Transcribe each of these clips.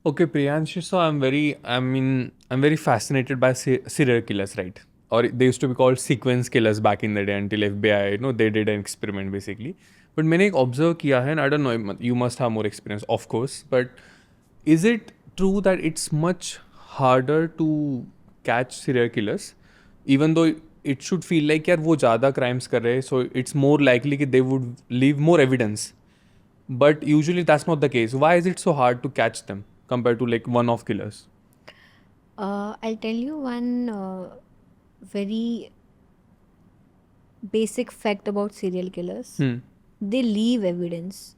Okay, Priyansh, so I'm very fascinated by serial killers, right? Or they used to be called sequence killers back in the day until FBI, they did an experiment basically. But मैंने एक observe किया है, and I don't know, you must have more experience, of course. But is it true that it's much harder to catch serial killers, even though it should feel like यार वो ज़्यादा crimes कर रहे हैं, so it's more likely कि they would leave more evidence. But usually that's not the case. Why is it so hard to catch them compared to like one-off killers? I'll tell you one very basic fact about serial killers. They leave evidence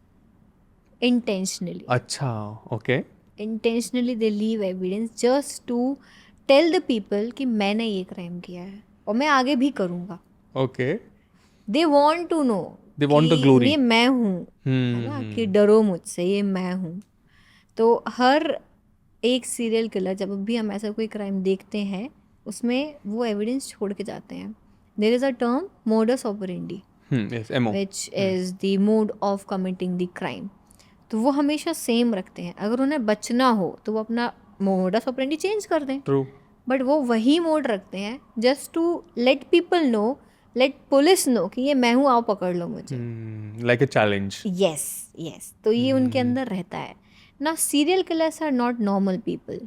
intentionally. अच्छा, okay. Intentionally they leave evidence just to tell the people कि मैंने ये crime किया है और मैं आगे भी करूँगा. Okay. They want to know They want the कि glory. ये मैं हूँ, है ना, कि डरो मुझसे, ये मैं हूँ. तो हर एक सीरियल किलर जब भी हम ऐसा कोई क्राइम देखते हैं उसमें वो एविडेंस छोड़ के जाते हैं. There is a term modus operandi Yes, MO. Which is the mode of committing the crime. तो वो हमेशा सेम रखते हैं. अगर उन्हें बचना हो तो वो अपना मोडस ऑपरेंडी चेंज कर दें, True. बट वो वही मोड रखते हैं just to let people know, let police know कि ये मैं हूँ, आओ पकड़ लो मुझे. Like a challenge. Yes yes, तो ये उनके अंदर रहता है ना. Serial killers are not normal people.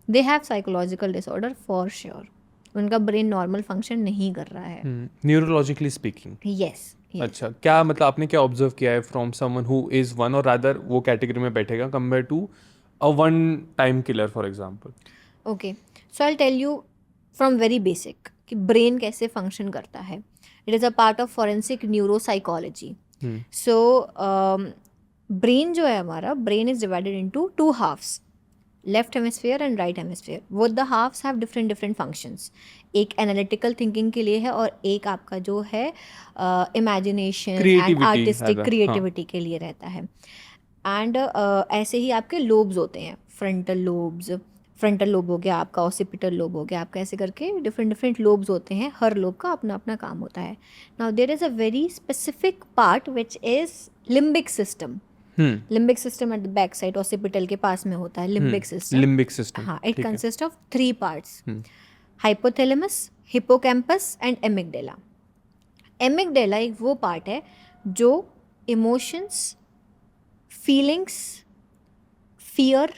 They have psychological disorder for sure. उनका ब्रेन नॉर्मल फंक्शन नहीं कर रहा है. Neurologically speaking. यस. अच्छा, क्या मतलब आपने क्या ऑब्जर्व किया है from someone who is one और रादर वो कैटेगरी में बैठेगा compare to a one time killer for example? Okay, so I tell you from very basic कि ब्रेन कैसे फंक्शन करता है. It is a part of forensic neuropsychology. So brain जो है हमारा, brain is divided into two halves, left hemisphere and right hemisphere. वो the halves have different different functions. एक analytical thinking के लिए है और एक आपका जो है इमेजिनेशन एंड क्रिएटिविटी आर्टिस्टिक हाँ. क्रिएटिविटी के लिए रहता है. एंड ऐसे ही आपके लोब्स होते हैं, फ्रंटल लोब्स, फ्रंटल लोब हो गया आपका, ऑसिपिटल लोब हो गया आपका, ऐसे करके डिफरेंट डिफरेंट लोब्स होते हैं. हर लोब का अपना अपना काम होता है. Now there is a very specific part which is limbic system. Limbic system at the back side occipital के पास में होता है लिम्बिक सिस्टम. Limbic system. हाँ, it consist of 3 parts: hypothalamus, hippocampus and amygdala. Amygdala एक वो part है जो इमोशंस, फीलिंग्स, फियर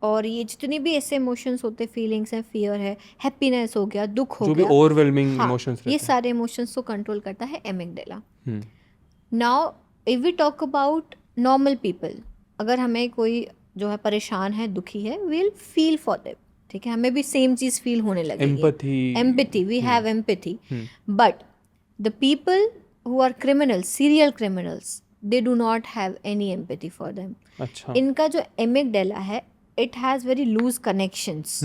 और ये जितने भी ऐसे इमोशंस होते, फीलिंग्स हैं, फियर है, हैप्पीनेस हो गया, दुख हो जो भी गया, ओवरवेलमिंग हाँ, इमोशंस ये रहते सारे इमोशंस को कंट्रोल करता है एमिगडेला. हैं. Now if we talk about normal people, अगर हमें कोई जो है परेशान है, दुखी है, we will feel for them. ठीक है, हमें भी सेम चीज़ फील होने लगेगी. Empathy. Empathy, we have empathy. But the people who are criminals, serial criminals, they do not have any empathy for them. अच्छा. इनका जो एमिगडेला है, it has very loose connections,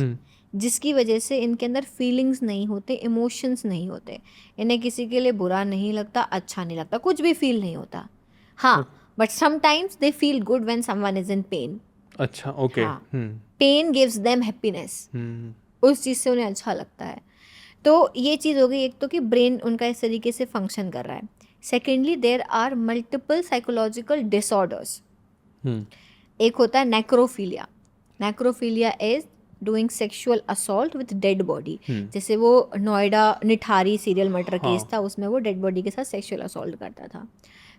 जिसकी वजह से इनके अंदर फीलिंग्स नहीं होते, इमोशंस नहीं होते. इन्हें किसी के लिए बुरा नहीं लगता, अच्छा नहीं लगता, कुछ भी फील नहीं होता. हाँ, but sometimes they feel good when someone is in pen. अच्छा, ओके. हाँ, पेन गिव्स देम हैप्पीनेस. उस चीज़ से उन्हें अच्छा लगता है. तो ये चीज़ हो गई एक तो कि ब्रेन उनका इस तरीके से फंक्शन कर रहा है. Secondly, there are multiple psychological disorders. एक होता है necrophilia. Necrophilia is doing sexual assault with dead body. जैसे वो Noida Nithari serial murder case था, उसमें वो डेड बॉडी के साथ सेक्सुअल असॉल्ट करता था.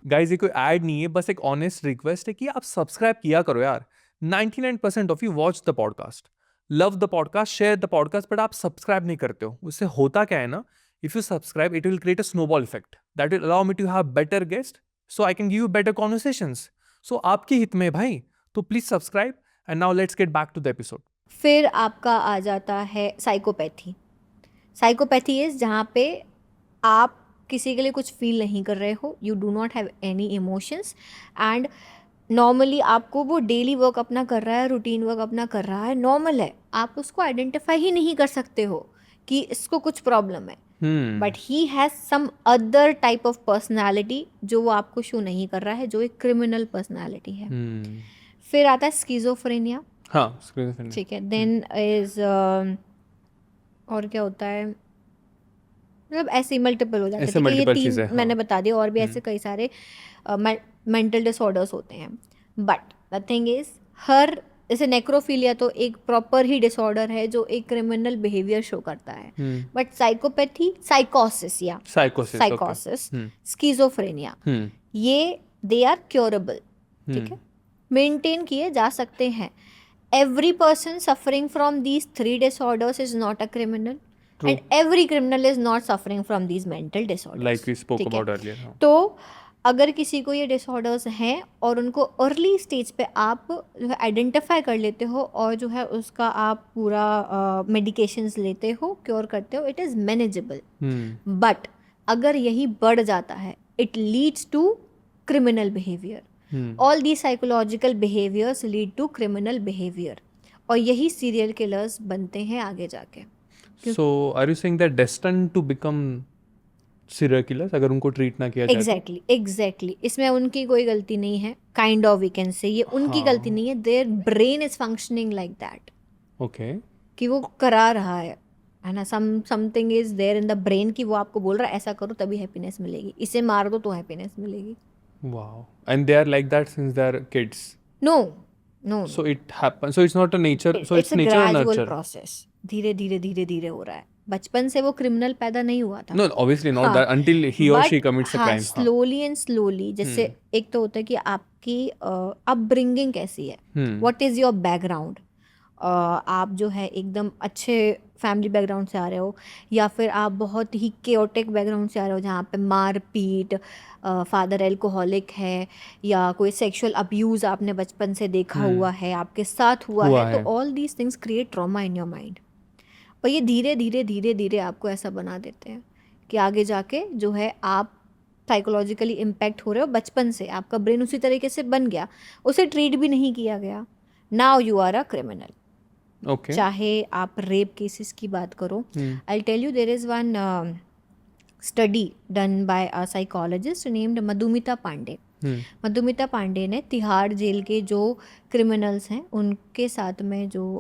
गाइज ये कोई ऐड नहीं है, बस एक ऑनेस्ट रिक्वेस्ट है कि आप सब्सक्राइब किया करो यार. 99% of you watch the podcast, love the podcast, share the podcast, but आप सब्सक्राइब नहीं करते हो. उससे होता क्या है ना, if you subscribe it will create a snowball effect that will allow me to have better guest, so I can give you better conversations. So आपके हित में भाई, तो please subscribe. And now let's get back to the episode. फिर आपका आ जाता है psychopathy. Psychopathy is जहाँ पे आप किसी के लिए कुछ फील नहीं कर रहे हो, you do not have any emotions, and normally आपको वो डेली वर्क अपना कर रहा है, रूटीन वर्क अपना कर रहा है, नॉर्मल है, आप उसको आइडेंटिफाई ही नहीं कर सकते हो कि इसको कुछ प्रॉब्लम है. But he has some other type of personality जो वो आपको शो नहीं कर रहा है, जो एक क्रिमिनल पर्सनैलिटी है. फिर आता है स्किज़ोफ्रेनिया. हाँ, ठीक है. देन इज और क्या होता है, मतलब ऐसे ही मल्टीपल हो जाते हैं. ऐसे ठीक है, ये multiple 3 चीज़ें, हाँ. मैंने बता दिया, और भी ऐसे कई सारे मेंटल डिसऑर्डर्स होते हैं. बट द थिंग इज, हर जैसे नेक्रोफिलिया तो एक प्रॉपर ही डिसऑर्डर है जो एक क्रिमिनल बिहेवियर शो करता है, बट साइकोपैथी, साइकोसिस या साइकोसिस, ओके। साइकोसिस, स्किज़ोफ्रेनिया, ये दे आर क्योरेबल, ठीक है, मेंटेन किए जा सकते हैं. Every person suffering from these 3 disorders is not a criminal. True. And every criminal is not suffering from these mental disorders. Like we spoke ठीक है? about earlier. हाँ. तो अगर किसी को ये डिसऑर्डर्स हैं और उनको अर्ली स्टेज पे आप जो है आइडेंटिफाई कर लेते हो और जो है उसका आप पूरा मेडिकेशंस लेते हो, क्योर करते हो, इट इज़ मैनेजेबल. बट अगर यही बढ़ जाता है, it leads to criminal behaviour. All these psychological behaviors lead to criminal behavior. और यही serial killers बनते हैं आगे जाके. So are you saying they're destined to become serial killers अगर उनको treat ना किया जाए? Exactly. इसमें उनकी कोई गलती नहीं है. Kind of we can say ये उनकी गलती नहीं है. Their brain is functioning like that. Okay. कि वो करा रहा है ना. Something is there in the brain कि वो आपको बोल रहा है ऐसा करो तभी हैप्पीनेस मिलेगी, इसे मार दो तो हैप्पीनेस मिलेगी. Wow. And they are like that since they are kids? No. So it happens. So it's not a nature. So it's nature a or gradual nurture. process. धीरे धीरे हो रहा है. बचपन से वो क्रिमिनल पैदा नहीं हुआ था. No, obviously not that until he or she commits a crime. Slowly and slowly. जैसे एक तो होता है कि आपकी अपब्रिंगिंग कैसी है. What is your background? आप जो है एकदम अच्छे फैमिली बैकग्राउंड से आ रहे हो या फिर आप बहुत ही केओटिक बैकग्राउंड से आ रहे हो जहाँ पे मार पीट, फादर एल्कोहलिक है या कोई सेक्सुअल अब्यूज़ आपने बचपन से देखा हुआ है, आपके साथ हुआ है. तो all these things create trauma in your mind और ये धीरे धीरे आपको ऐसा बना देते हैं कि आगे जाके जो है आप साइकोलॉजिकली इम्पैक्ट हो रहे हो. बचपन से आपका ब्रेन उसी तरीके से बन गया, उसे ट्रीट भी नहीं किया गया. Now you are a criminal. Okay. चाहे आप रेप केसेस की बात करो. I tell you there is one study done by a psychologist named Madhumita Pandey. Madhumita Pandey ने तिहाड़ जेल के जो क्रिमिनल्स हैं उनके साथ में जो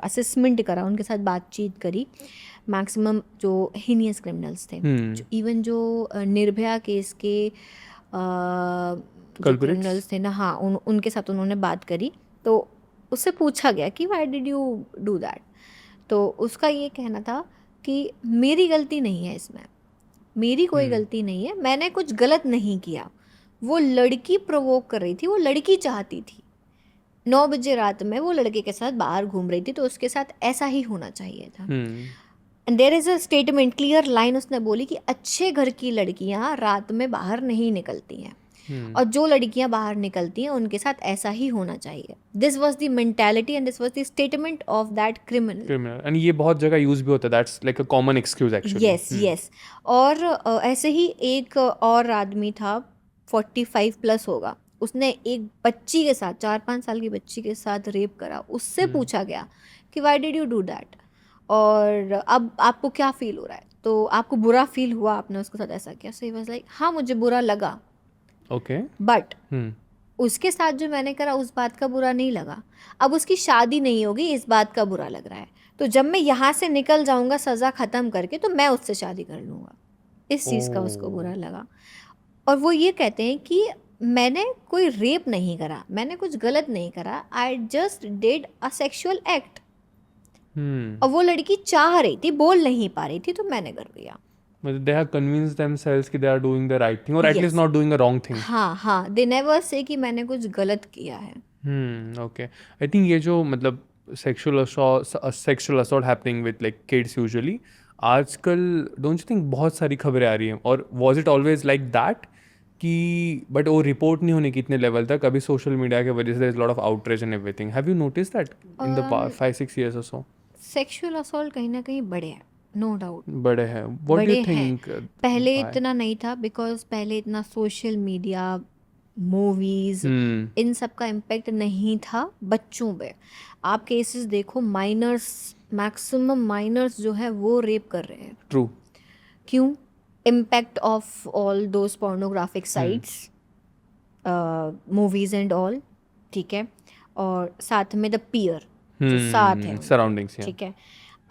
असेसमेंट करा, उनके साथ बातचीत करी. मैक्सिमम जो हीनियस क्रिमिनल्स थे, इवन जो निर्भया केस के क्रिमिनल्स थे ना, हाँ, उनके साथ उन्होंने बात करी. तो उससे पूछा गया कि why did you do that. तो उसका ये कहना था कि मेरी गलती नहीं है इसमें, मेरी कोई गलती नहीं है, मैंने कुछ गलत नहीं किया. वो लड़की प्रोवोक कर रही थी, वो लड़की चाहती थी. 9 बजे रात में वो लड़के के साथ बाहर घूम रही थी तो उसके साथ ऐसा ही होना चाहिए था. And there is a statement, clear line उसने बोली कि अच्छे घर की लड़कियां रात में बाहर नहीं निकलती हैं और जो लड़कियां बाहर निकलती हैं उनके साथ ऐसा ही होना चाहिए. This was the mentality and this was the statement of that criminal. And ये बहुत जगह यूज भी होता है. That's like a common excuse actually. Yes. और ऐसे ही एक और आदमी था, 45 प्लस होगा, उसने एक बच्ची के साथ, 4-5 साल की बच्ची के साथ रेप करा. उससे पूछा गया कि why did you do that और अब आपको क्या फील हो रहा है. तो आपको बुरा फील हुआ, आपने उसके साथ ऐसा किया. सो ही वाज लाइक हाँ मुझे बुरा लगा. ओके. बट उसके साथ जो मैंने करा उस बात का बुरा नहीं लगा. अब उसकी शादी नहीं होगी इस बात का बुरा लग रहा है. तो जब मैं यहाँ से निकल जाऊँगा सज़ा ख़त्म करके तो मैं उससे शादी कर लूँगा. इस चीज़ का उसको बुरा लगा. और वो ये कहते हैं कि मैंने कोई रेप नहीं करा, मैंने कुछ गलत नहीं करा, I just did a sexual act. और वो लड़की चाह रही थी, बोल नहीं पा रही थी, तो मैंने कर दिया. They have convinced themselves कि they are doing the right thing or at least not doing a wrong thing. हाँ, they never say कि मैंने कुछ गलत किया है. Okay. I think ये जो मतलब sexual assault happening with like kids usually, आजकल don't you think बहुत सारी खबरें आ रही हैं. और was it always like that कि बट वो रिपोर्ट नहीं होने की इतने लेवल तक. अभी सोशल मीडिया की वजह से there is a lot of outrage and everything. Have you noticed that in the past 5-6 years or so? Sexual assault कहीं ना कहीं बढ़े हैं, नो डाउट बड़े हैं. What do you think? पहले इतना नहीं था बिकॉज पहले इतना सोशल मीडिया, मूवीज, इन सब का इम्पेक्ट नहीं था बच्चों पे. आप केसेस देखो, माइनर्स, मैक्सिमम माइनर्स जो है वो रेप कर रहे हैं. ट्रू. क्यों? Impact of all those pornographic sites, movies and all. ठीक है. और साथ में द पीयर जो साथ है, सराउंडिंग्स. ठीक है.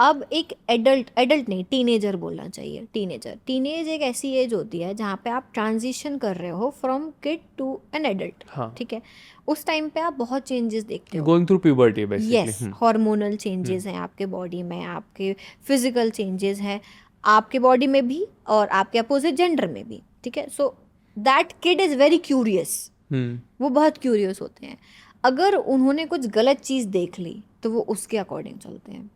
अब एक एडल्ट नहीं, टीनेजर बोलना चाहिए, टीनेज एक ऐसी एज होती है जहाँ पे आप ट्रांजिशन कर रहे हो from kid to an adult, हाँ, ठीक है। उस टाइम पे आप बहुत चेंजेस देखते हो। Going through puberty basically. Yes, hormonal changes हैं आपके बॉडी में, आपके फिजिकल चेंजेस हैं आपके बॉडी में भी और आपके अपोजिट जेंडर में भी, ठीक है। So that kid is very curious, वो बहुत क्यूरियस होते हैं। अगर उन्होंने कुछ गलत चीज़ देख ली तो वो उसके अकॉर्डिंग चलते हैं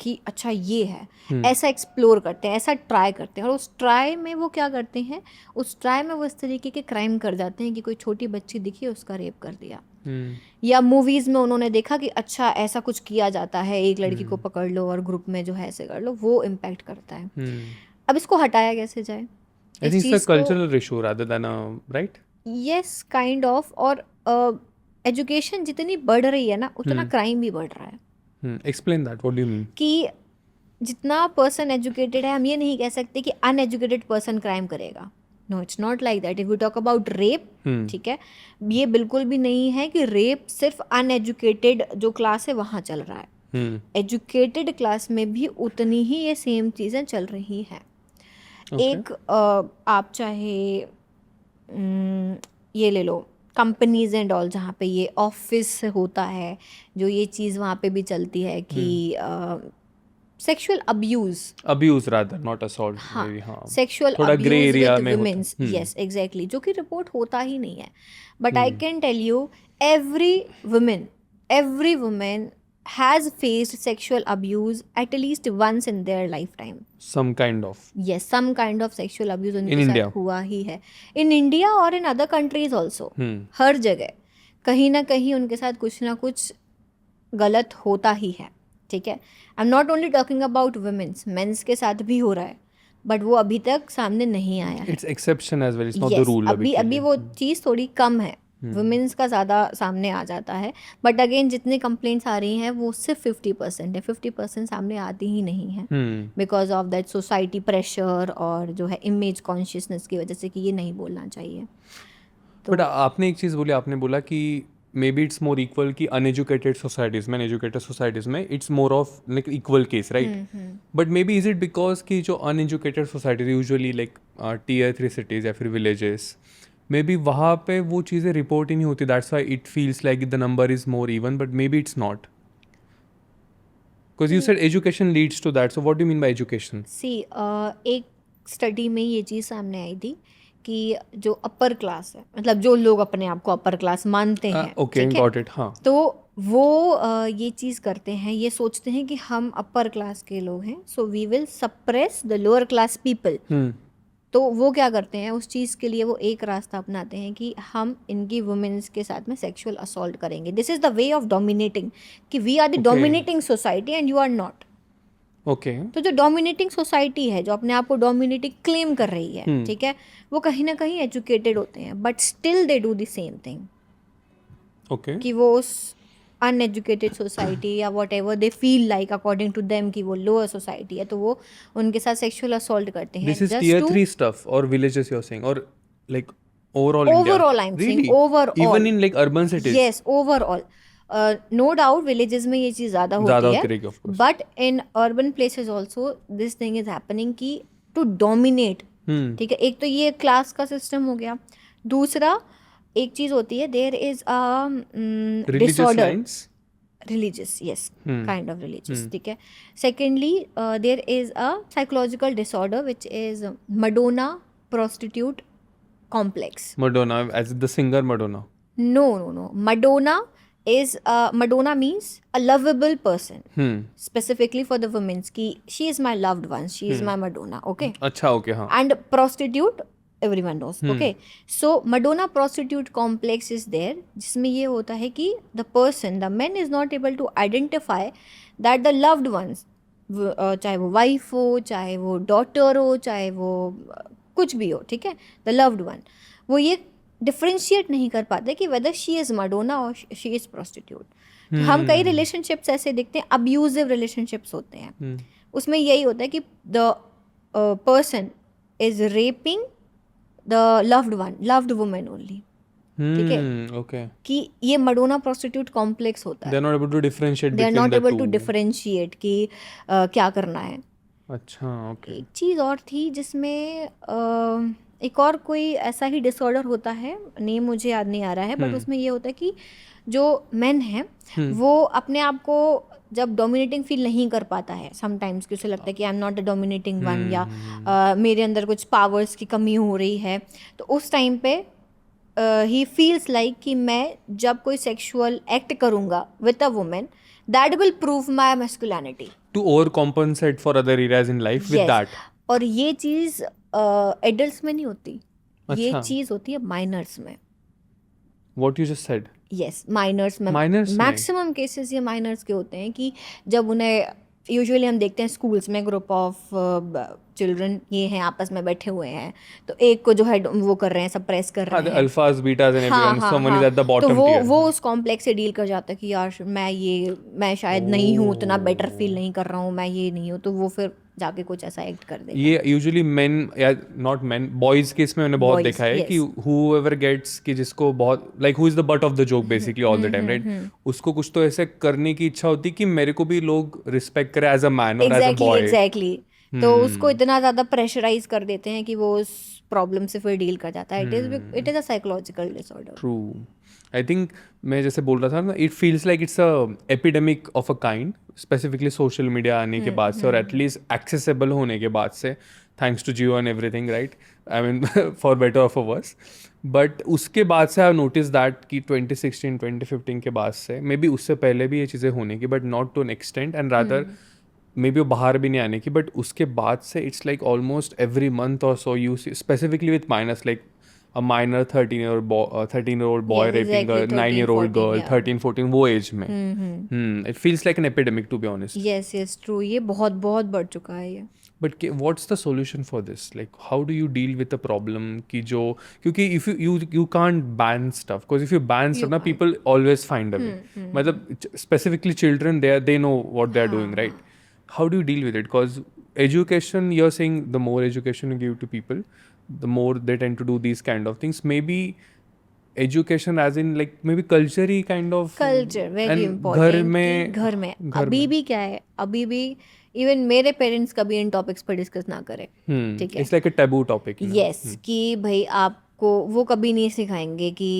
कि अच्छा ये है, ऐसा एक्सप्लोर करते हैं, ऐसा ट्राई करते हैं। और उस ट्राई में वो क्या करते हैं, उस ट्राई में वो इस तरीके के क्राइम कर जाते हैं कि कोई छोटी बच्ची दिखी उसका रेप कर दिया, या मूवीज़ में उन्होंने देखा कि अच्छा ऐसा कुछ किया जाता है, एक लड़की को पकड़ लो और ग्रुप में जो है ऐसे कर लो, वो इम्पैक्ट करता है। अब इसको हटाया कैसे जाए? I think it's a cultural issue rather than right. Yes, kind of. और एजुकेशन जितनी बढ़ रही है ना उतना क्राइम भी बढ़ रहा है। Explain that, what do you mean? कि जितना पर्सन एजुकेटेड है, हम ये नहीं कह सकते कि अनएजुकेटेड पर्सन क्राइम करेगा। No, it's not like that. If you talk about rape, ठीक है, ये बिल्कुल भी नहीं है कि रेप सिर्फ अनएजुकेटेड जो क्लास है वहाँ चल रहा है। एजुकेटेड क्लास में भी उतनी ही ये सेम चीज़ें चल रही हैं। एक आप चाहे ये ले लो, कंपनीज एंड ऑल, जहाँ पे ये ऑफिस होता है, जो ये चीज़ वहाँ पे भी चलती है कि sexual abuse rather not assault. हाँ, सेक्सुअल थोड़ा ग्रे अब्यूज एरिया विद में वुमेन्स, यस एग्जैक्टली, जो कि रिपोर्ट होता ही नहीं है। But I can tell you every woman has faced sexual abuse at least once in their lifetime. some kind of Yes, some kind of sexual abuse In उनके India. साथ हुआ ही है, in India और in other countries also. हर जगह कहीं ना कहीं उनके साथ कुछ ना कुछ गलत होता ही है, ठीक है। I am not only talking about womens, mens के साथ भी हो रहा है, बट वो अभी तक सामने नहीं आया है। It's exception as well, it's not the Yes, rule अभी वो चीज़ थोड़ी कम है, वुमेन्स का ज़्यादा सामने आ जाता है। बट अगेन जितनी कंप्लेंट्स आ रही हैं वो सिर्फ 50% है, 50% सामने आती ही नहीं है, because of that society pressure और जो है इमेज कॉन्शियसनेस की वजह से कि ये नहीं बोलना चाहिए। बट आपने एक चीज़ बोली, आपने बोला कि maybe it's more equal कि अनएजुकेटेड सोसाइटीज़ में, अनएजुकेटेड सोसाइटीज़ में it's more of like equal case, right? But may be is it because कि जो uneducated societies usually like Tier 3 cities या फिर विलेजेस, मे बी वहाँ पे वो चीज़ें रिपोर्ट ही नहीं होती, that's why it feels like the number is more even, but maybe it's not, because you said education leads to that. So what do you mean by education? See, एक study में ये चीज़ सामने आई थी कि जो upper class है, मतलब जो लोग अपने आप को अपर क्लास मानते हैं, ओके, ठीक है, गॉट इट, हाँ, तो वो ये चीज़ करते हैं, ये सोचते हैं कि हम अपर क्लास के लोग हैं, so we will suppress the lower class people. तो वो क्या करते हैं, उस चीज़ के लिए वो एक रास्ता अपनाते हैं कि हम इनकी वुमेन्स के साथ में सेक्सुअल असॉल्ट करेंगे। This is the way of dominating, कि we are the dominating society and you are not. Okay, तो जो डोमिनेटिंग सोसाइटी है, जो अपने आप को डोमिनेटिंग क्लेम कर रही है, ठीक है, वो कहीं ना कहीं एजुकेटेड होते हैं, but still they do the same thing. Okay, कि वो उस अनएजुकेटेड सोसाइटी या whatever they feel like according to them कि वो लोअर सोसाइटी है, तो वो उनके साथ सेक्सुअल असॉल्ट करते हैं। This is Tier 3 stuff or villages you're saying, or like overall India? Overall, I'm saying Really? overall. Even in like urban cities? Yes, overall. No doubt villages में ये चीज़ ज़्यादा होती है, करेगी, of course. but in urban places also this thing is happening कि to dominate, ठीक है। एक तो ये क्लास का सिस्टम हो गया, दूसरा एक चीज़ होती है, there is a disorder, religious, yes, kind of religious, ठीक है। Secondly, there is a psychological disorder which is Madonna prostitute complex. Madonna, as the singer Madonna? No. Madonna is Madonna means a lovable person, specifically for the women's ki she is my loved one, she is my Madonna, okay? अच्छा, okay, हाँ. And prostitute everyone knows, okay? So Madonna prostitute complex is there, जिसमें ये होता है कि the man is not able to identify that the loved ones, चाहे वो wife हो, चाहे वो डॉटर हो, चाहे वो कुछ भी हो, ठीक है, the loved one, वो ये डिफ्रेंशिएट नहीं कर पाते कि वेदर शी इज़ Madonna और शी इज़ prostitute। हम कई रिलेशनशिप्स ऐसे देखते हैं, अब्यूजिव रिलेशनशिप्स होते हैं, उसमें यही होता है कि the person is rapping the loved woman only, ठीक है, Okay. कि ये मडोना प्रोस्टिट्यूट कॉम्प्लेक्स होता है, They're not able to differentiate they are between not the able to two. Differentiate कि क्या करना है। अच्छा, okay. एक चीज़ और थी जिसमें एक और कोई ऐसा ही डिसऑर्डर होता है, नेम मुझे याद नहीं आ रहा है, बट उसमें ये होता है कि जो मेन है वो अपने आप को जब डोमिनेटिंग फील नहीं कर पाता है समटाइम्स, कि उसे लगता है कि आई am not the dominating one, या मेरे अंदर कुछ पावर्स की कमी हो रही है, तो उस टाइम पे ही फील्स लाइक कि मैं जब कोई सेक्सुअल एक्ट करूँगा with a women, that will prove my masculinity. To overcompensate for other areas in life with Yes, that. और ये चीज़ एडल्ट्स में नहीं होती, ये अच्छा. चीज़ होती है माइनर्स में। What you just said. Yes, minors में Minors में? मैक्सिमम केसेस ये माइनर्स के होते हैं कि जब उन्हें यूजुअली हम देखते हैं स्कूल्स में ग्रुप ऑफ चिल्ड्रन ये हैं आपस में बैठे हुए हैं, तो एक को जो है वो कर रहे हैं, सब प्रेस कर हाँ, रहे the हैं। alphas, betas and हाँ everyone. हाँ Someone is हाँ, at the तो bottom tier. वो उस कॉम्प्लेक्स से डील कर जाता है कि यार मैं शायद नहीं हूँ, उतना बेटर फील नहीं कर रहा हूँ, मैं ये नहीं हूँ, तो वो फिर जाके कुछ ऐसा एक्ट कर देगा। ये यूजुअली मेन या नॉट मेन, बॉयज केस में मैंने बहुत Boys, देखा है yes. कि whoever gets कि जिसको बहुत like who is the but of the joke basically all the time, right, उसको कुछ तो ऐसे करने की इच्छा होती कि मेरे को भी लोग रिस्पेक्ट करे एज अ मैन और एज अ बॉय। एग्जैक्टली, तो उसको इतना ज़्यादा प्रेशराइज कर देते हैं कि वो उस प्रॉब्लम से फिर डील कर जाता है। It is a psychological disorder. True. I think मैं जैसे बोल रहा था ना, it feels like it's a epidemic of a kind, specifically social media आने के बाद से और एटलीस्ट एक्सेसिबल होने के बाद से, thanks to Jio and everything, right, I mean for better और फॉर वर्स। बट उसके बाद से आई नोटिस दैट कि 2016 2015 के बाद से, मे बी उससे पहले भी ये चीज़ें होने की, but not to an extent, and rather maybe वो बाहर भी नहीं आने की, बट उसके बाद से it's like almost every month और so you see, specifically with minors, like a minor 13-year-old boy Yes, raping exactly, a 13, 9-year-old 14, girl, yeah. 13-14 वो एज में। It feels like an epidemic, to be honest. Yes true, ये बहुत बहुत बढ़ चुका है ये। But what's the solution for this? Like, how do you deal with the problem कि जो, क्योंकि if you can't ban stuff, because if you ban stuff ना, people always find a way. मतलब specifically children, they know what they are doing, right? How do you deal with it? Because education, you're saying the more education you give to people, the more they tend to do these kind of things. Maybe education as in like maybe culture he kind of, culture very and important. घर में अभी भी क्या है, अभी भी even मेरे parents कभी इन टॉपिक्स पर डिस्कस ना करें, ठीक है, it's like a taboo topic, yes, कि भाई आपको वो कभी नहीं सिखाएंगे कि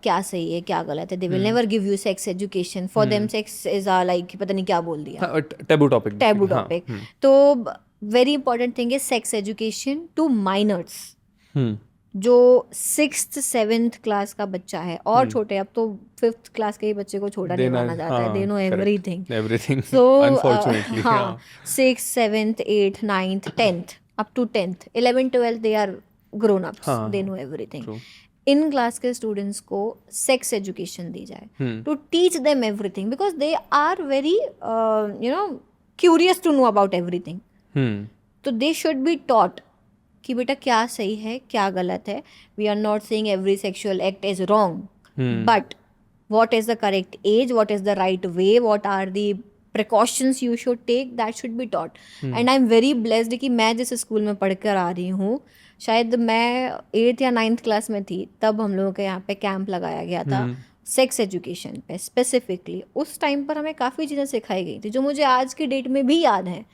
क्या सही है क्या गलत है। They will never give you sex education, for them sex is like पता नहीं क्या बोल दिया, taboo topic, टैबू टॉपिक। तो very important thing is sex education to miners. जो 6th 7th क्लास का बच्चा है और छोटे, अब तो 5th क्लास के ही बच्चे को छोटा नहीं माना जाता है, they know everything. So unfortunately, हाँ, 6th 7th 8th 9th 10th up to 10th 11th 12th they are grown ups, they know everything. इन क्लास के स्टूडेंट्स को सेक्स एजुकेशन दी जाए to teach them everything, because they are very curious to know about everything. तो they should be taught कि बेटा क्या सही है क्या गलत है। We are not saying every sexual act is wrong, but what is the correct age, what is the right way, what are the precautions you should take, that should be taught. And I'm very blessed कि मैं जिस school में पढ़कर आ रही हूँ, शायद मैं 8th या 9th क्लास में थी तब हम लोगों के यहाँ पे कैंप लगाया गया था सेक्स एजुकेशन पे स्पेसिफिकली। उस टाइम पर हमें काफ़ी चीज़ें सिखाई गई थी जो मुझे आज की डेट में भी याद हैं।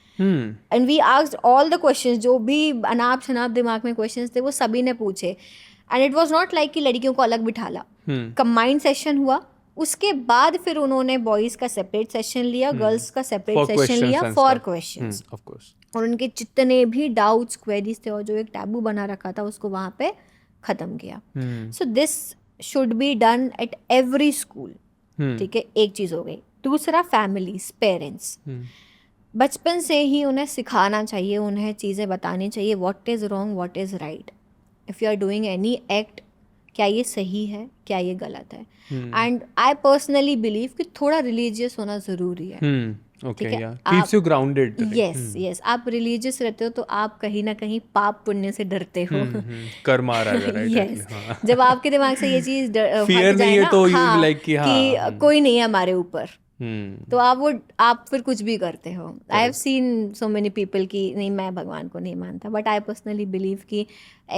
And we asked all the questions, जो भी अनाप शनाप दिमाग में क्वेश्चंस थे वो सभी ने पूछे। And it was not like कि लड़कियों को अलग बिठाला, कंबाइंड सेशन हुआ। उसके बाद फिर उन्होंने बॉयज़ का सेपरेट सेशन लिया, गर्ल्स का सेपरेट सेशन लिया फॉर क्वेश्चंस, और उनके जितने भी डाउट्स क्वेरीज थे और जो एक टैबू बना रखा था उसको वहाँ पे ख़त्म किया। So this should be done at every school, ठीक है, एक चीज़ हो गई। दूसरा, फैमिलीज, पेरेंट्स, बचपन से ही उन्हें सिखाना चाहिए, उन्हें चीज़ें बतानी चाहिए, what is wrong what is right. If you are doing any act, क्या ये सही है क्या ये गलत है। एंड आई पर्सनली बिलीव कि थोड़ा रिलीजियस होना ज़रूरी है। Okay, yeah. Keeps you grounded. Yes. आप रिलीजियस रहते हो तो आप कहीं ना कहीं पाप पुण्य से डरते हो। कर्मा राजा, right? Yes. जब आपके दिमाग से ये चीज़ Fear हट जाए नहीं है ना, तो हाँ, you like कि कोई नहीं है हमारे ऊपर, तो आप फिर कुछ भी करते हो. I have seen so many people कि नहीं मैं भगवान को नहीं मानता, बट आई पर्सनली बिलीव कि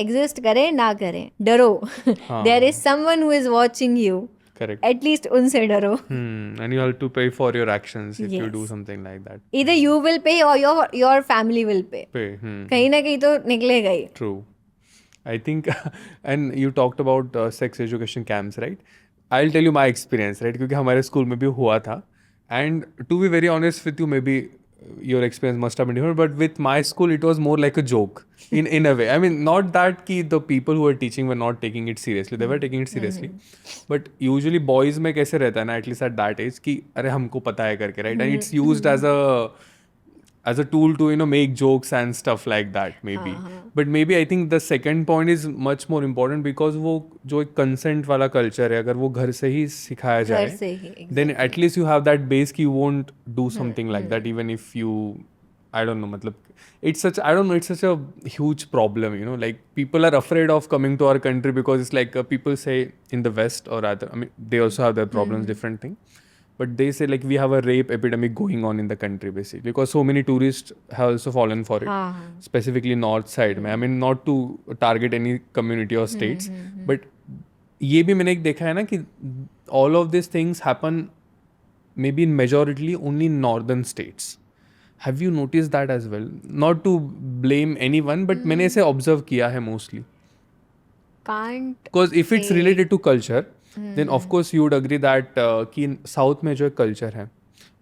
एग्जिस्ट करें ना करें डरो, there is someone who is watching you, Correct. एटलीस्ट least. And you have to pay for your actions if you do Yes. something like that. Either you will pay or your family will pay. Pay. कहीं ना कहीं तो निकलेगा ही. True. I think, and you talked about sex education camps, right? I'll tell you my experience, right? क्योंकि हमारे school में भी हुआ था. And to be very honest with you, maybe your experience must have been different, but with my school, it was more like a joke in a way. I mean, not that ki the people who were teaching were not taking it seriously. They were taking it seriously. But usually boys में कैसे रहता है ना, at least at that age, कि अरे हमको पता है करके, right? And it's used as a tool to make jokes and stuff like that maybe. But maybe I think the second point is much more important because वो जो एक consent वाला culture है, अगर वो घर से ही सिखाया जाए, घर से ही, exactly. then at least you have that base कि you won't do something like that even if you, I don't know, मतलब it's such, I don't know, it's such a huge problem, like people are afraid of coming to our country because it's like people say in the West or rather, I mean, they also have their problems, different thing. But they say like we have a rape epidemic going on in the country basically because so many tourists have also fallen for it, specifically north side. I mean, not to target any community or states, but ये भी मैंने एक देखा है ना कि all of these things happen maybe in majority only in northern states. Have you noticed that as well? Not to blame anyone, but मैंने इसे observe किया है mostly. Can't Because if it's related to culture, then of course you would agree that कि South में जो culture है,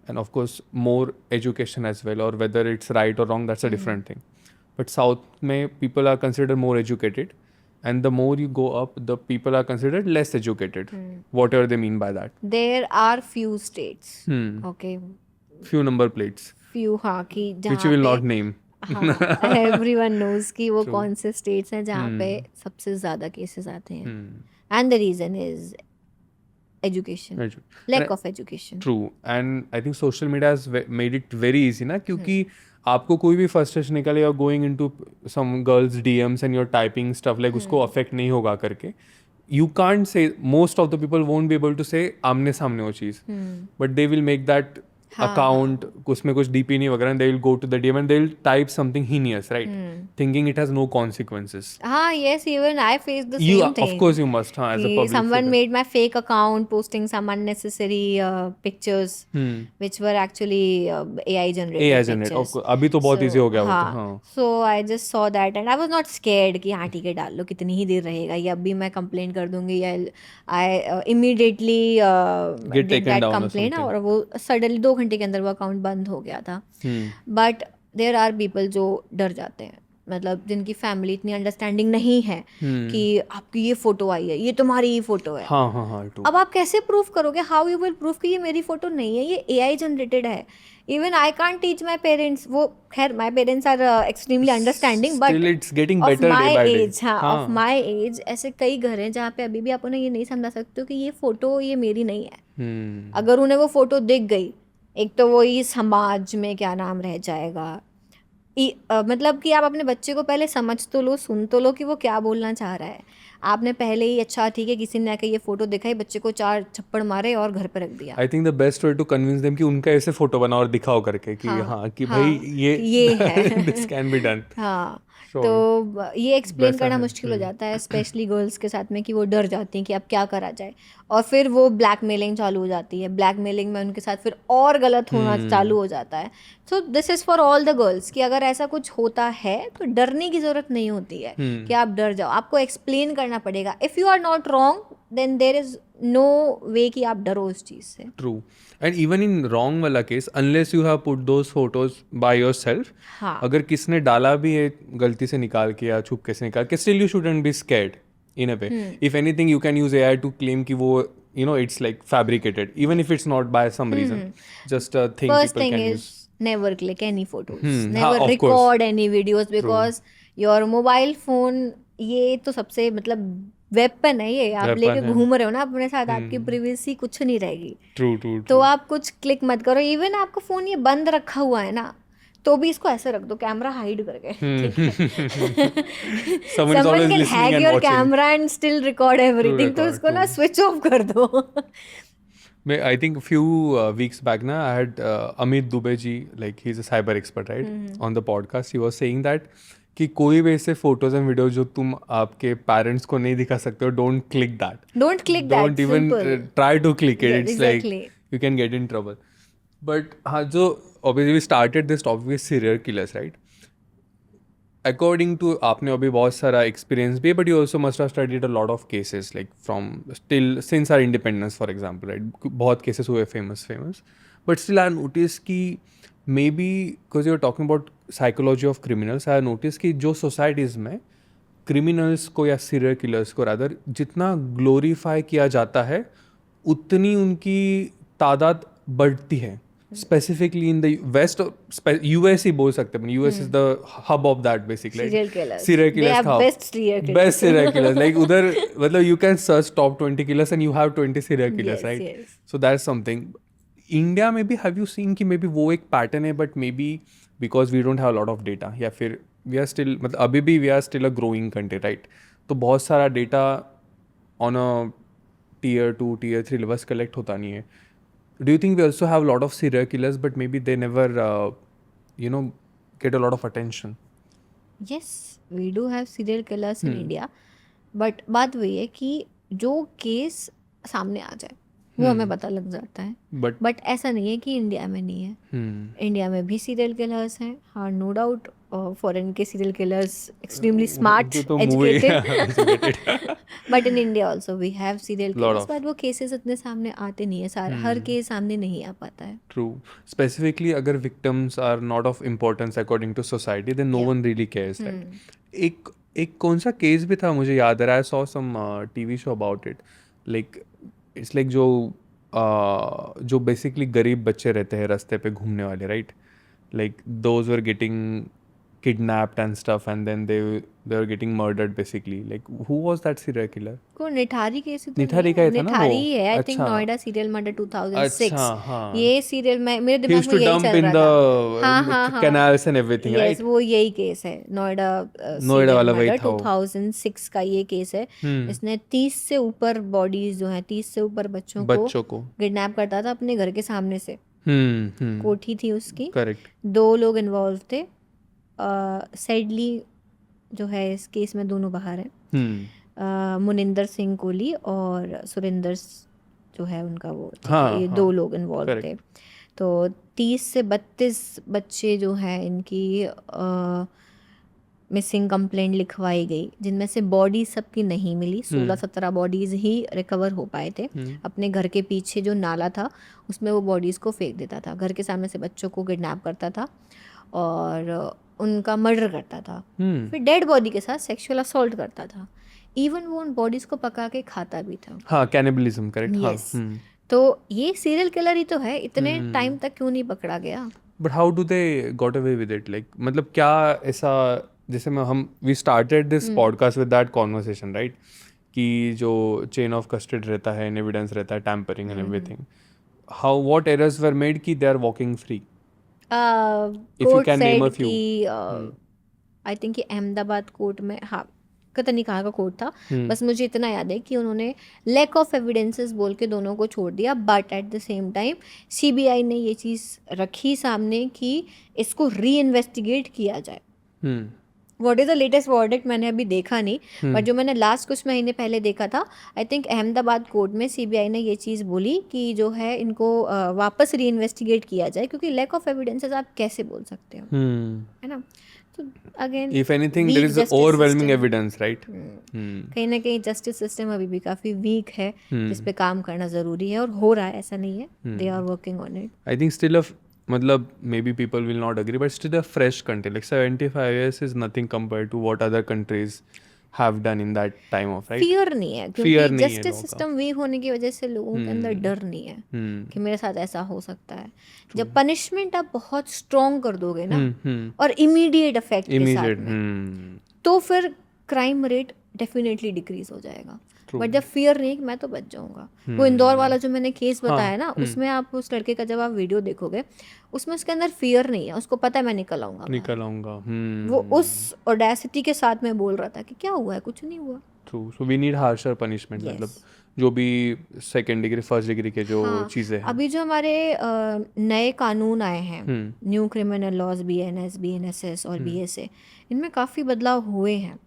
and of course more education as well, or whether it's right or wrong, that's a different thing. But South में people are considered more educated, and the more you go up, the people are considered less educated. Whatever they mean by that. there are few states. Okay. Few number plates, few हाँ कि जहाँ which you will पे not name. everyone knows कि वो कौन से states हैं जहाँ पे सबसे ज़्यादा cases आते हैं. And the reason is education. Lack of education. True. And I think social media has made it very easy ना, क्योंकि आपको कोई भी frustration निकले, you're going into some girls DMs and you're typing stuff like उसको affect नहीं होगा करके. You can't say, most of the people won't be able to say आमने सामने वो चीज़, but they will make that account, उसमें कुछ DP नहीं वगैरह, they will go to the DM and they will type something heinous, right? Thinking it has no consequences. Yes, even I faced the same thing. Of course you must, as a public someone figure. made my fake account posting some unnecessary pictures which were actually AI generated pictures. अभी तो बहुत easy हो गया वो तो. So I just saw that and I was not scared कि हाँ ठीक है डाल लो, कितनी ही देर रहेगा, या अभी मैं complain कर दूंगी, या I immediately did that complaint और वो suddenly 2 घंटे के अंदर वो अकाउंट बंद हो गया था. बट देयर आर पीपल जो डर जाते हैं, मतलब जिनकी फैमिली इतनी अंडरस्टैंडिंग नहीं है कि आपकी ये फोटो आई है, ये तुम्हारी ही फोटो है. अब आप कैसे प्रूफ करोगे? हाउ यू विल प्रूफ कि ये मेरी फोटो नहीं है, ये AI जनरेटेड है? Even I can't teach my parents. वो खैर my parents are extremely understanding, but of my age, of my age ऐसे कई घर हैं जहाँ पे अभी भी आप उन्हें ये नहीं समझा सकते हो कि ये फोटो ये मेरी नहीं है. अगर उन्हें वो फोटो दिख गई, एक तो वो ही समाज में क्या नाम रह जाएगा. मतलब कि आप अपने बच्चे को पहले समझ तो लो, सुन तो लो कि वो क्या बोलना चाह रहा है. आपने पहले ही अच्छा ठीक है किसी ने आके ये फोटो दिखाई, बच्चे को 4 थप्पड़ मारे और घर पे रख दिया. I think the best way to convince them कि उनका ऐसे फोटो बनाओ और दिखाओ करके कि कि भाई ये है दिस कैन बी डन. तो ये एक्सप्लेन करना मुश्किल हो जाता है स्पेशली गर्ल्स के साथ में कि वो डर जाती हैं कि अब क्या करा जाए, और फिर वो ब्लैकमेलिंग चालू हो जाती है. ब्लैकमेलिंग में उनके साथ फिर और गलत होना चालू हो जाता है. So this is for all the girls कि अगर ऐसा कुछ होता है तो डरने की ज़रूरत नहीं होती है कि आप डर जाओ. आपको एक्सप्लेन करना पड़ेगा. If you are not wrong then there is no way कि आप डरो उस चीज़ से. True. And even in wrong वाला case, unless you have put those photos by yourself, अगर किसने डाला भी है गलती से निकाल के या छुपके से निकाल के, still you shouldn't be scared in a way. If anything, you can use AI to claim कि वो it's like fabricated, even if it's not by some reason. Just a thing First people thing can is use. Never click any photos. Never record any videos because your mobile phone ये तो सबसे मतलब weapon है ये. आप लेके घूम रहे हो ना अपने साथ, आपकी प्रिवेसी कुछ नहीं रहेगी. True. तो आप कुछ क्लिक मत करो. इवन आपका फोन ये बंद रखा हुआ है ना, तो भी इसको ऐसे रख दो कैमरा हाइड करके. Someone can hack your camera and still record everything. तो इसको ना स्विच ऑफ कर दो. I think a few weeks back na, I had Amit Dubey ji, like he's a cyber expert, right? On the podcast, he was saying that कि कोई भी ऐसे photos and video जो तुम आपके पेरेंट्स को नहीं दिखा सकते हो, don't click that. Don't click that. Don't even Simple. try to click it. Yeah, It's exactly. like you can get in trouble. But हाँ, जो obviously we started this topic with serial killers, right? According to आपने अभी बहुत सारा experience भी है, but you also must have studied a lot of cases, like from still since our independence, for example, right? बहुत cases हुए famous, but still I noticed कि maybe because you were talking about psychology of criminals, I noticed कि जो societies में criminals को या serial killers को rather जितना glorify किया जाता है, उतनी उनकी तादाद बढ़ती है. Specifically in the West, US ही बोल सकते हैं. US is the hub of that basically. Serial killers. Serial They killers have hub. best serial killers. Best serial killers. Like उधर मतलब you can search top 20 killers and you have 20 serial killers, Yes, right? yes. So that's something. India में भी have you seen कि maybe वो एक pattern है, but maybe because we don't have a lot of data, या फिर we are still मतलब अभी भी we are still a growing country, right? तो बहुत सारा data on a tier 2, tier 3 levels collect होता नहीं है. Do you think we also have a lot of serial killers, but maybe they never, get a lot of attention? Yes, we do have serial killers in India. But बात वही है कि जो case सामने आ जाए वो हमें पता लग जाता है. But ऐसा नहीं है कि इंडिया में नहीं है. इंडिया में भी सीरियल किलर्स हैं, हाँ, नो डाउट. फॉरेन के serial killers extremely smart, educated, but in India also we have serial killers. But वो केसेस इतने सामने आते नहीं है, सारे हर केस सामने नहीं आ पाता है. true. Specifically, अगर victims are not of importance according to society, then no one really cares, right? एक कौन सा केस भी था मुझे याद आ रहा है. I saw some TV show about it. Like it's like जो बेसिकली गरीब बच्चे रहते हैं रास्ते पे घूमने वाले, right? Like those were getting kidnapped and stuff, and then they were getting murdered basically. Like who was that serial killer? को निठारी केस तो निठारी का ही था ना वो? निठारी है, आई थिंक. अच्छा. Noida serial murder 2006. अच्छा, हाँ. ये सीरियल में मेरे He दिमाग used में to यही dump चल in रहा the था. हाँ. canals and everything, Yes, right? वो यही केस है. नोएडा नोएडा वाला वही मर्डर था वो. 2006 का ये केस है. इसने 30 से ऊपर बॉडीज जो है, 30 से ऊपर बच्चों को किडनैप करता था अपने घर के सामने से. कोठी थी उसकी. करेक्ट. 2 लोग इन्वॉल्व थे. सैडली जो है इस केस में दोनों बाहर हैं. मुनिंदर सिंह कोहली और सुरेंदर जो है उनका वो, ये 2 लोग इन्वॉल्व थे. तो 30 से 32 बच्चे जो हैं इनकी मिसिंग कंप्लेंट लिखवाई गई, जिनमें से बॉडी सबकी नहीं मिली. 16-17 बॉडीज़ ही रिकवर हो पाए थे. अपने घर के पीछे जो नाला था उसमें वो बॉडीज़ को फेंक देता था. घर के सामने से बच्चों को किडनैप करता था और उनका मर्डर करता था. फिर डेड बॉडी के साथ सेक्सुअल असॉल्ट करता था. इवन वो उन बॉडीज को पका के खाता भी था. हाँ, कैनिबलिज्म, करेक्ट. यस. तो ये सीरियल किलर ही तो है. इतने टाइम तक क्यों नहीं पकड़ा गया? But how do they got away with it? Like मतलब क्या ऐसा, जैसे we started this podcast with that conversation, right? कि जो चेन ऑफ कस्टडी रहता है, एविडेंस रहता है, tampering and everything, how what errors were made कि they are walking free? If you can name a few. I think Ahmedabad court में, हाँ, पता नहीं कहाँ का कोर्ट था. बस मुझे इतना याद है कि उन्होंने लैक ऑफ एविडेंसेस बोल के दोनों को छोड़ दिया. But at the same time CBI ने ये चीज़ रखी सामने कि इसको री इन्वेस्टिगेट किया जाए. What is the latest verdict मैंने अभी देखा नहीं, बट जो मैंने लास्ट कुछ महीने पहले देखा था, आई थिंक अहमदाबाद कोर्ट में CBI ने ये चीज़ बोली कि जो है इनको वापस री इन्वेस्टिगेट किया जाए, क्योंकि लैक ऑफ एविडेंसेस आप कैसे बोल सकते हो, है ना? तो again, if anything there is overwhelming evidence, right? कहीं ना कहीं जस्टिस सिस्टम अभी भी काफ़ी वीक है, जिस पे काम करना ज़रूरी है, और हो रहा है, ऐसा नहीं है. They are working on it. I think still मतलब maybe people will not agree, but still a fresh country. Like 75 years is nothing compared to what other countries have done in that time of, right? Fear नहीं है, क्योंकि justice system weak होने की वजह से लोगों के अंदर डर नहीं है कि मेरे साथ ऐसा हो सकता है. जब पनिशमेंट आप बहुत स्ट्रॉन्ग कर दोगे ना, और इमीडिएट इफेक्ट के साथ में, तो फिर क्राइम रेट डेफिनेटली डिक्रीज हो जाएगा. बट जब फियर नहीं, मैं तो बच जाऊंगा. वो इंदौर वाला जो मैंने केस बताया ना, उसमें आप उस लड़के का जब आप वीडियो देखोगे, उसमें उसके अंदर फियर नहीं है. उसको पता है मैं निकल आऊंगा. वो उस ऑडेसिटी के साथ में बोल रहा था कि क्या हुआ है, कुछ नहीं हुआ. True. So we need harsher punishment. मतलब जो भी सेकेंड डिग्री फर्स्ट डिग्री के जो हाँ, चीज़ें हैं. अभी जो हमारे नए कानून आए हैं, hmm. New criminal laws, BNS, BNSS और BSA, इनमें काफ़ी बदलाव हुए हैं।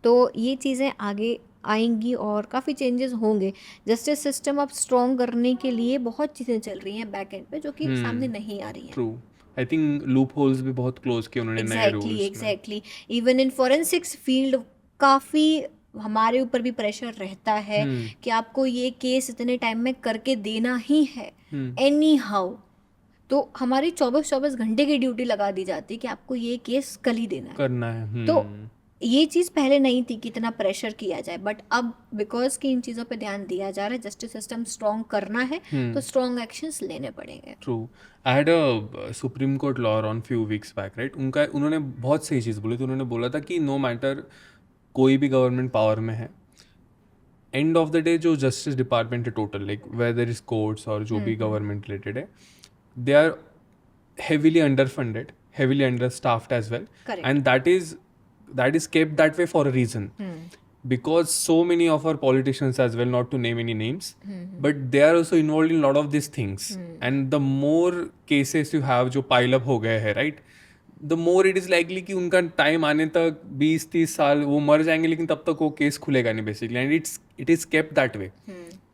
तो ये चीज़ें आगे आएंगी और काफ़ी चेंजेस होंगे। जस्टिस सिस्टम अब स्ट्रॉन्ग करने के लिए बहुत चीज़ें चल रही हैं बैक एंड पे, जो कि सामने नहीं आ रही हैं। True. I think loop holes भी बहुत क्लोज किए उन्होंने नए रूल्स में. Exactly. Even in forensics field काफ़ी हमारे ऊपर भी प्रेशर रहता है कि आपको ये केस इतने टाइम में करके देना ही है एनी हाउ। तो हमारी 24 घंटे की ड्यूटी लगा दी जाती है कि आपको ये केस कल ही देना है, करना है. तो ये चीज़ पहले नहीं थी कि इतना प्रेशर किया जाए, बट अब बिकॉज कि इन चीज़ों पे ध्यान दिया जा रहा है, जस्टिस सिस्टम स्ट्रॉन्ग करना है, तो स्ट्रॉन्ग एक्शंस लेने पड़ेंगे। True. I had a supreme court law on few weeks back, right. उन्होंने बहुत सही चीज़ बोली थी. उन्होंने बोला था कि नो मैटर कोई भी गवर्नमेंट पावर में है, एंड ऑफ द डे जो जस्टिस डिपार्टमेंट है total, like whether is courts और जो भी गवर्नमेंट रिलेटेड है, they are heavily underfunded, heavily understaffed as well. Correct. And that is kept that way for a reason. Because so many of our politicians as well, not to name any names, but they are also involved in a lot of these things. And the more cases you have जो pile up हो गए हैं, right, the more it is likely कि उनका time आने तक 20-30 साल वो मर जाएंगे, लेकिन तब तक वो केस खुलेगा नहीं basically. And it is kept that way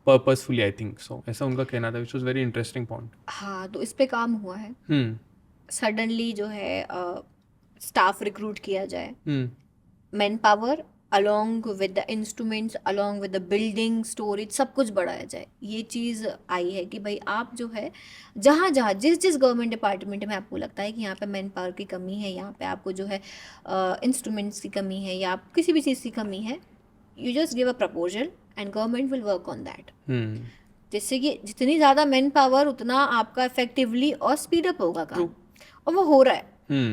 purposefully, I think so. ऐसा उनका कहना था, which was very interesting point. हाँ, तो इस पे काम हुआ है. सडनली जो है स्टाफ रिक्रूट किया जाए, man power along with the instruments, along with the building, storage, सब कुछ बढ़ाया जाए. ये चीज़ आई है कि भाई आप जो है जहाँ जहाँ जिस गवर्नमेंट डिपार्टमेंट में आपको लगता है कि यहाँ पे मैन पावर की कमी है, यहाँ पे आपको जो है इंस्ट्रूमेंट्स की कमी है या किसी भी चीज़ की कमी है, you just give a proposal and government will work on that. जिससे कि जितनी ज़्यादा मैन पावर उतना आपका इफेक्टिवली और स्पीड अप होगा काम. और वो हो रहा है.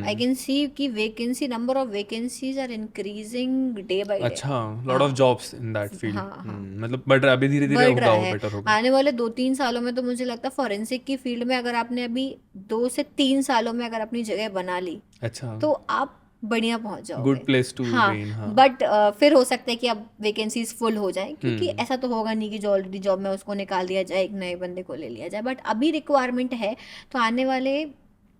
आई कैन सी कि vacancy, number of vacancies are increasing day by day. अच्छा, lot of jobs in that field. मतलब बढ़ रहा है अभी, धीरे धीरे होगा, वो बेटर होगा. आने वाले 2-3 सालों में तो मुझे लगता है फॉरेंसिक की फील्ड में अगर आपने अभी 2 से 3 सालों में अगर अपनी जगह बना ली, अच्छा, तो आप बढ़िया पहुंच जाओगे. Good place to be in. हाँ, बट फिर हो सकता है कि अब वैकेंसीज फुल हो जाए, क्योंकि ऐसा तो होगा नहीं कि जो ऑलरेडी जॉब में उसको निकाल दिया जाए, एक नए बंदे को ले लिया जाए. बट अभी रिक्वायरमेंट है, तो आने वाले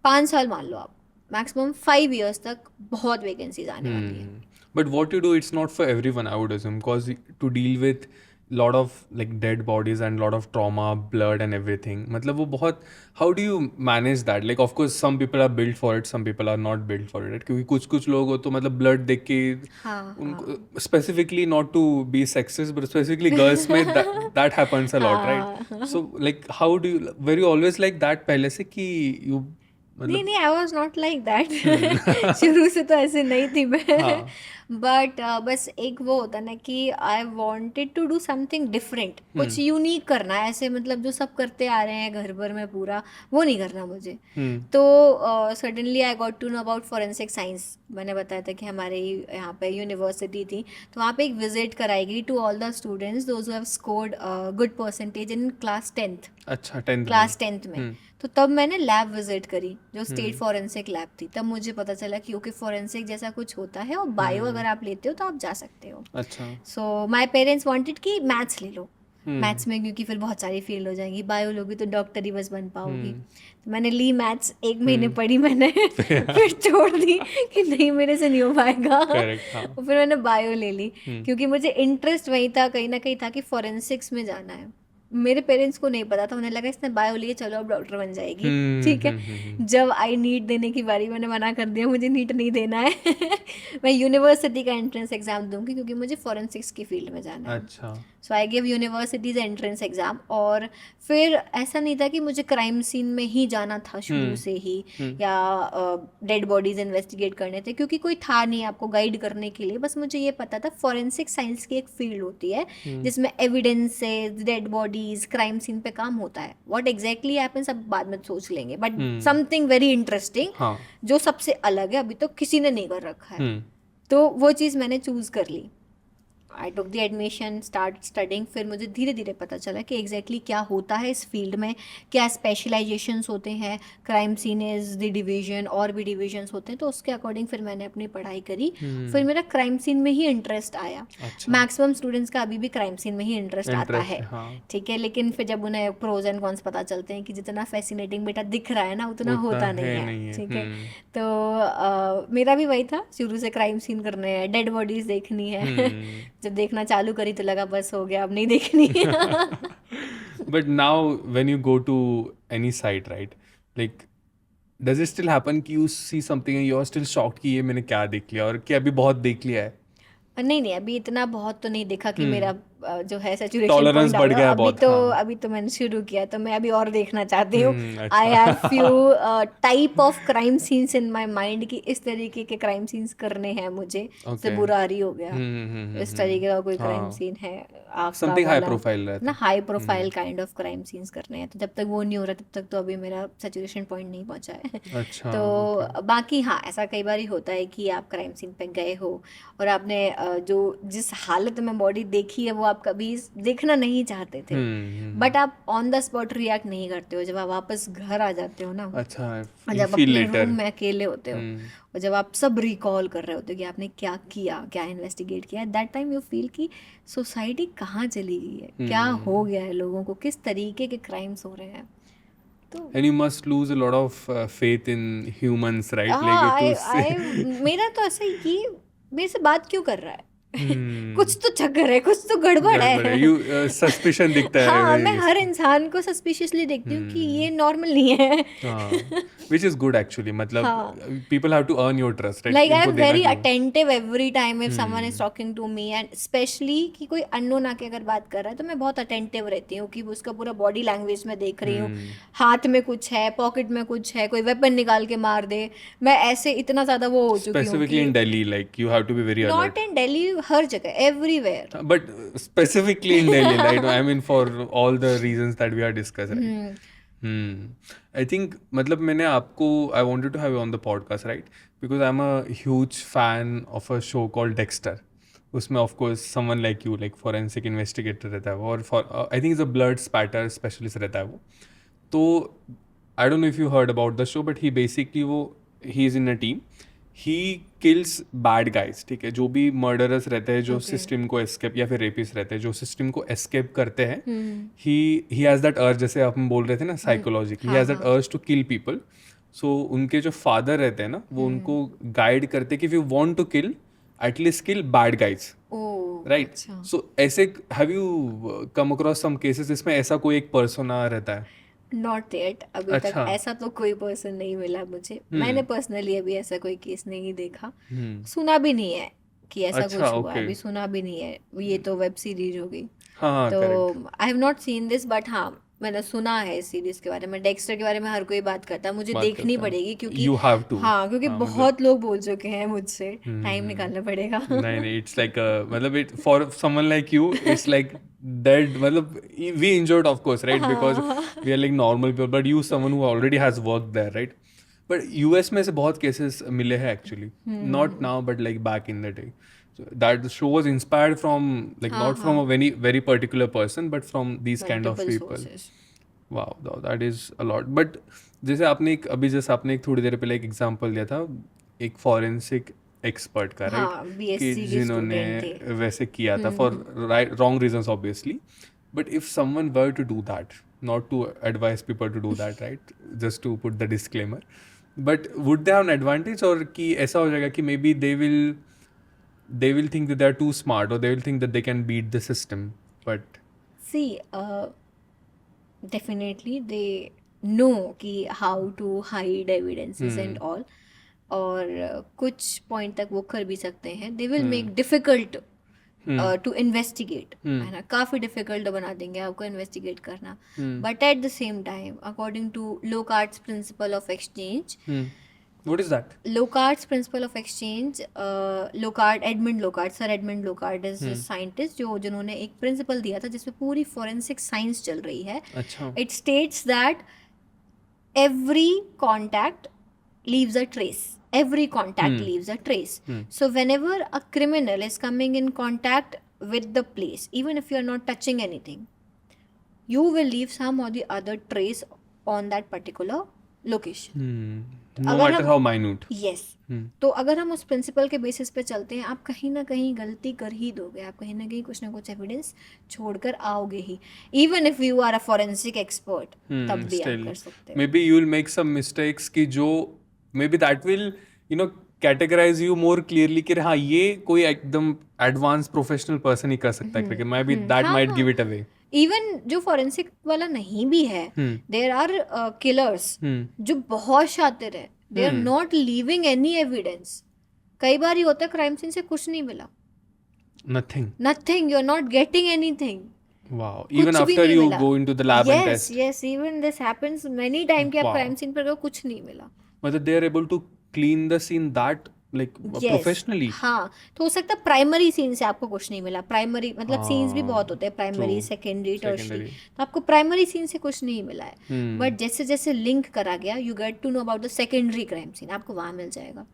5 साल मान लो आप, मैक्सिमम 5 years तक बहुत वैकेंसीज आने वाली है. But what you do, it's not for everyone, I would assume, because to deal with lot of like dead bodies and lot of trauma, blood and everything, मतलब वो बहुत, how do you manage that? Like of course some people are built for it, some people are not built for it, क्योंकि कुछ लोग हो तो मतलब blood देख के उनको, specifically not to be sexist, but specifically girls में that happens a lot, right? So like how do you, were you always like that पहले से कि you, नहीं, I was not like that. शुरू से तो ऐसे नहीं थी मैं. बट बस एक वो होता ना कि I wanted to do something different, कुछ यूनिक करना है. ऐसे मतलब जो सब करते आ रहे हैं घर भर में पूरा, वो नहीं करना मुझे. तो suddenly I got to know about forensic science. मैंने बताया था कि हमारे यहाँ पे यूनिवर्सिटी थी, तो वहाँ पे एक विजिट कराई गई to all the students those who have scored good percentage in class 10th. अच्छा, 10th क्लास 10th में. तो तब मैंने लैब विजिट करी, जो स्टेट फॉरेंसिक लैब थी. तब मुझे पता चला कि ओके, फॉरेंसिक जैसा कुछ होता है, और बायो अगर आप लेते हो तो आप जा सकते हो. अच्छा. सो माय पेरेंट्स वांटेड कि मैथ्स ले लो. मैथ्स में क्योंकि फिर बहुत सारी फील्ड हो जाएंगी, बायो लोगी तो डॉक्टर ही बस बन पाओगी. तो मैंने ली मैथ्स, 1 महीने पढ़ी मैंने, फिर छोड़ दी कि नहीं मेरे से नहीं हो पाएगा. और फिर मैंने बायो ले ली, क्योंकि मुझे इंटरेस्ट वही था, कहीं ना कहीं था कि फॉरेंसिक्स में जाना है. मेरे पेरेंट्स को नहीं पता था, उन्हें लगा इसने बायो लिए, चलो अब डॉक्टर बन जाएगी. ठीक है. जब आई नीट देने की बारी, मैंने मना कर दिया, मुझे नीट नहीं देना है. मैं यूनिवर्सिटी का एंट्रेंस एग्जाम दूंगी, क्योंकि मुझे फॉरेंसिक्स की फील्ड में जाना है. अच्छा. So I give universities entrance exam. और फिर ऐसा नहीं था कि मुझे क्राइम सीन में ही जाना था शुरू से ही, या डेड बॉडीज इन्वेस्टिगेट करने थे, क्योंकि कोई था नहीं आपको गाइड करने के लिए. बस मुझे ये पता था फॉरेंसिक साइंस की एक फील्ड होती है जिसमें एविडेंस से डेड बॉडीज, क्राइम सीन पे काम होता है. व्हाट एग्जैक्टली हैपेंस सब बाद में सोच लेंगे, बट समथिंग वेरी इंटरेस्टिंग जो सबसे अलग है, अभी तो किसी ने नहीं कर रखा है. तो वो चीज़ मैंने चूज कर ली. I took the admission, start studying. फिर मुझे धीरे धीरे पता चला कि एग्जैक्टली क्या होता है इस फील्ड में, क्या स्पेशलाइजेशंस होते हैं, crime scene is the division, और भी डिविजन्स होते हैं, तो उसके अकॉर्डिंग फिर मैंने अपनी पढ़ाई करी। फिर मेरा क्राइम सीन में ही इंटरेस्ट आया। अच्छा, मैक्सिमम स्टूडेंट्स का अभी भी क्राइम सीन में ही इंटरेस्ट आता इंटरेस्ट है, है, हाँ, ठीक है, लेकिन फिर जब उन्हें प्रोज एंड कॉन्स पता चलते हैं कि जितना फैसिनेटिंग बेटा दिख रहा है ना उतना उतना होता नहीं है है, नहीं है। ठीक है। तो मेरा भी वही था, शुरू से क्राइम सीन करने हैं, डेड बॉडीज देखनी है। जब देखना चालू करी तो लगा बस हो गया, अब नहीं देखनी। But now when you go to any site, right? Like, does it still happen कि you see something and you're still shocked कि ये मैंने क्या देख लिया, और कि अभी बहुत देख लिया है? नहीं नहीं, अभी इतना बहुत तो नहीं देखा कि मेरा जो है सैचुरेशन टॉलरेंस पॉइंट बढ़ आउट। गया है अभी बहुत, तो हाँ। अभी तो मैंने शुरू किया, तो मैं अभी और देखना चाहती हूँ। आई अच्छा। Have few type of crime scenes in my mind कि इस तरीके के क्राइम सीन्स करने हैं मुझे, जैसे ओके। बुरारी हो गया, इस तरीके का कोई क्राइम हाँ, सीन है, आग समथिंग हाई वाला प्रोफाइल ना, रहता high profile kind of crime scenes करने हैं। तो जब तक वो नहीं हो रहा तब तक तो अभी मेरा सैचुरेशन पॉइंट नहीं पहुंचा है। है। अच्छा, ओके। तो बाकी हाँ, ऐसा कई बार होता है कि आप क्राइम सीन पे गए हो और आपने जो जिस हालत में बॉडी देखी है वो आप कभी देखना नहीं चाहते थे, बट आप ऑन द स्पॉट रिएक्ट नहीं करते हो। जब आप वापस घर आ जाते हो ना, अच्छा, और यू जब फील अपने लेटर। रूम में अकेले होते हो, और जब आप सब रिकॉल कर रहे होते हो कि आपने क्या किया, क्या इन्वेस्टिगेट किया, दैट टाइम यू फील कि सोसाइटी कहाँ चली गई है, क्या हो गया है, लोगों को किस तरीके के क्राइम्स हो रहे हैं। तो And you must lose a lot of faith in humans, right? हाँ, Like to आई say, आई मेरा तो ऐसा ही कि मेरे से बात क्यों कर रहा है। hmm, कुछ तो चक्कर है, कुछ तो गड़बड़ गड़बड़ है। है। You suspicion दिखता है हाँ, मैं हर इसका। इंसान को सस्पिशियसली देखती हूँ कि ये नॉर्मल नहीं है। हाँ, which is good actually. मतलब हाँ, people have to earn your trust, right? like I इनको am देना very क्यों? attentive every time if someone is talking to me, and especially कि कोई अननोन आके अगर बात कर रहा है तो मैं बहुत अटेंटिव रहती हूँ कि उसका पूरा बॉडी लैंग्वेज में देख रही हूँ, हाथ में कुछ है, पॉकेट में कुछ है, कोई वेपन निकाल के मार दे। मैं ऐसे इतना ज़्यादा वो हो चुकी हूँ Specifically कि in Delhi, like you have to be very alert. Not in Delhi, हर जगह, everywhere. But specifically in Delhi, right? I mean, for all the reasons that we are discussed, right? I think मतलब मैंने आपको I wanted to have you on the podcast, right? Because I'm a huge fan of a show called Dexter. उसमें of course someone like you, like forensic investigator रहता है वो, और for I think it's a blood spatter specialist रहता है वो. तो I don't know if you heard about the show, but he basically he is in a team. He kills bad guys, ठीक है, जो भी मर्डरर्स रहते हैं, जो सिस्टम को एस्केप, या फिर रेपिस्ट रहते हैं जो सिस्टम को एस्केप करते हैं, ही हैज़ दैट अर्ज, जैसे आप बोल रहे थे ना psychologically, he has that urge to kill people. So उनके जो फादर रहते हैं ना, वो उनको गाइड करते हैं कि if you want to kill, at least kill bad guys, right? So ऐसे have you come across some cases जिसमें ऐसा कोई एक पर्सोना रहता है? नॉट येट, अभी तक अच्छा। ऐसा तो कोई पर्सन नहीं मिला मुझे। मैंने पर्सनली अभी ऐसा कोई केस नहीं देखा, सुना भी नहीं है कि ऐसा अच्छा, कुछ हुआ, okay. अभी सुना भी नहीं है। ये तो वेब सीरीज हो गई, हाँ, तो correct. I have not seen this, but हाँ मैंने सुना है इस सीरीज के बारे में। डेक्स्टर के बारे में हर कोई बात करता है, मुझे बात देखनी करता है। पड़ेगी क्योंकि You have to. हाँ, क्योंकि हाँ, मतलब बहुत लोग बोल चुके हैं मुझसे, टाइम निकालना पड़ेगा। नहीं नहीं, इट्स लाइक मतलब it for someone like you it's like dead, मतलब we enjoyed of course, right? Because we are like normal people, but you someone who already has work there, right? But US में से बहुत केसेस मिले हैं actually, not now but like back in the day. That the show was inspired from, like, not from a very very particular person, but from these kind of Multiple people. sources. Wow, that is a lot. But जैसे आपने एक थोड़ी देर पहले एक example दिया था एक forensic expert का, राइट? हाँ, कि BSc के जिन्होंने स्टूडेंट थे। वैसे किया था for wrong reasons obviously. But if someone were to do that, not to advise people to do that, right, just to put the disclaimer, but would they have an advantage, और कि ऐसा हो जाएगा कि maybe they will think that they are too smart, or they will think that they can beat the system, but See, definitely they know कि how to hide evidences and all, और कुछ point तक वो कर भी सकते हैं. they will make difficult to investigate, है ना, काफ़ी डिफिकल्ट बना देंगे आपको इन्वेस्टिगेट करना. But at the same time, according to Locard's principle of exchange, what is that? Locard's principle of exchange, Edmund Locard, sir Edmund Locard is scientist जिन्होंने एक principal दिया था जिसमें पूरी फोरेंसिक साइंस चल रही है. अच्छा. It states that every contact leaves a trace. Every contact leaves a trace. So whenever a criminal is coming in contact with the place, even if you are not touching anything, you will leave some or the other trace on that particular location. No अगर matter हम how minute. Yes तो अगर हम उस principal के basis पे चलते हैं, आप कहीं ना कहीं गलती कर ही दोगे, आप कहीं ना कुछ एविडेंस छोड़कर आओगे ही, even if you are a forensic expert, तब भी आप Still, कर सकते हो. maybe you will make some mistakes कि जो maybe that will you know categorize you more clearly कि हाँ ये कोई एकदम advanced professional person ही कर सकता है क्योंकि maybe that हाँ might हाँ give it away. इवन जो फॉरेंसिक वाला नहीं भी है, देयर आर किलर्स जो बहुत शातिर है, they are not leaving any evidence. कई बार ये होता है क्राइम सीन से कुछ नहीं मिला, Nothing. Nothing, you are not getting anything. Wow. Even कुछ भी after नहीं you मिला. go into the lab and yes test. Yes even this happens many time कि आप Wow. क्राइम सीन पर गए, कुछ नहीं मिला. मतलब they are able to clean the scene that like Yes. professionally. हाँ, तो हो सकता है प्राइमरी सीन से आपको कुछ नहीं मिला. प्राइमरी मतलब सीन्स भी बहुत होते हैं, primary, true. Secondary, tertiary. Secondary. तो आपको प्राइमरी सीन से कुछ नहीं मिला है, बट जैसे जैसे लिंक करा गया, you get to know about the secondary crime scene. आपको वहाँ मिल जाएगा,